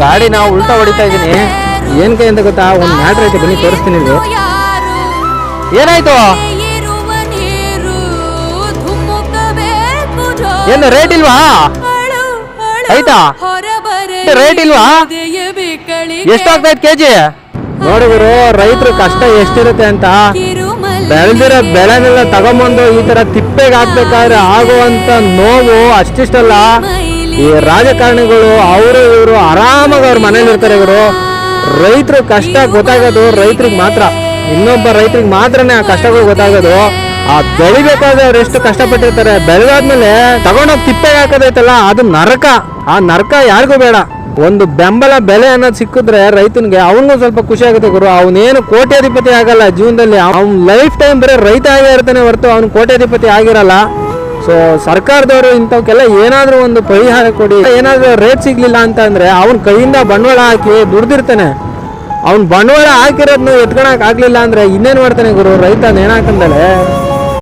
ಗಾಡಿ ನಾವು ಉಲ್ಟಾ ಹೊಡಿತಾ ಇದೀನಿ. ಏನಕ್ಕೆ ಅಂತ ಗೊತ್ತಾ? ಒಂದು ಮ್ಯಾಟ್ರ್ ಐತೆ, ಬನ್ನಿ ತೋರಿಸ್ತೀನಿ. ಇಲ್ಲಿ ಏನಾಯ್ತು? ಏನು ರೇಟ್ ಇಲ್ವಾ? ಆಯ್ತಾ ರೇಟ್ ಇಲ್ವಾ? ಎಷ್ಟಾಗ್ತೈತೆ ಕೆಜಿ? ನೋಡಿದ್ರು ರೈತರು ಕಷ್ಟ ಎಷ್ಟಿರುತ್ತೆ ಅಂತ. ಬೆಳೆದಿರೋ ಬೆಳೆನೆಲ್ಲ ತಗೊಂಬಂದು ಈ ತರ ತಿಪ್ಪೆಗೆ ಹಾಕ್ಬೇಕಾದ್ರೆ ಆಗುವಂತ ನೋವು ಅಷ್ಟಿಷ್ಟಲ್ಲ. ಈ ರಾಜಕಾರಣಿಗಳು ಅವರು ಇವರು ಆರಾಮಾಗಿ ಅವ್ರ ಮನೇಲಿ ಇರ್ತಾರೆ. ಇವರು ರೈತರು ಕಷ್ಟ ಗೊತ್ತಾಗೋದು ರೈತರಿಗೆ ಮಾತ್ರ, ಇನ್ನೊಬ್ಬ ರೈತರಿಗೆ ಮಾತ್ರನೇ ಆ ಕಷ್ಟಗಳು ಗೊತ್ತಾಗೋದು. ಆ ಬೆಳಿಬೇಕಾದ್ರೆ ಅವ್ರು ಎಷ್ಟು ಕಷ್ಟಪಟ್ಟಿರ್ತಾರೆ. ಬೆಳೆದಾದ್ಮೇಲೆ ತಗೊಂಡೋಗಿ ತಿಪ್ಪೆಗೆ ಹಾಕೋದೈತಲ್ಲ, ಅದು ನರಕ. ಆ ನರಕ ಯಾರಿಗೂ ಬೇಡ. ಒಂದು ಬೆಂಬಲ ಬೆಲೆ ಅನ್ನೋದು ಸಿಕ್ಕಿದ್ರೆ ರೈತನಿಗೆ ಅವನಿಗೂ ಸ್ವಲ್ಪ ಖುಷಿ ಆಗುತ್ತೆ ಗುರು. ಅವನೇನು ಕೋಟ್ಯಾಧಿಪತಿ ಆಗಲ್ಲ ಜೀವನದಲ್ಲಿ, ಅವ್ನ ಲೈಫ್ ಟೈಮ್ ಬರೀ ರೈತ ಆಗೇ ಇರ್ತಾನೆ ಹೊರತು ಅವ್ನು ಕೋಟ್ಯಾಧಿಪತಿ ಆಗಿರಲ್ಲ. ಸೊ ಸರ್ಕಾರದವರು ಇಂಥವಕ್ಕೆಲ್ಲ ಏನಾದರೂ ಒಂದು ಪರಿಹಾರ ಕೊಡಿ. ಏನಾದರೂ ರೇಟ್ ಸಿಗ್ಲಿಲ್ಲ ಅಂತ ಅಂದ್ರೆ ಅವ್ನ ಕೈಯಿಂದ ಬಂಡವಾಳ ಹಾಕಿ ದುಡ್ದಿರ್ತಾನೆ. ಅವ್ನು ಬಂಡವಾಳ ಹಾಕಿರೋದನ್ನು ಎತ್ಕೊಳಕ್ ಆಗ್ಲಿಲ್ಲ ಅಂದ್ರೆ ಇನ್ನೇನು ಮಾಡ್ತಾನೆ ಗುರು ರೈತ ನೇಣಾಕಂದಲೆ.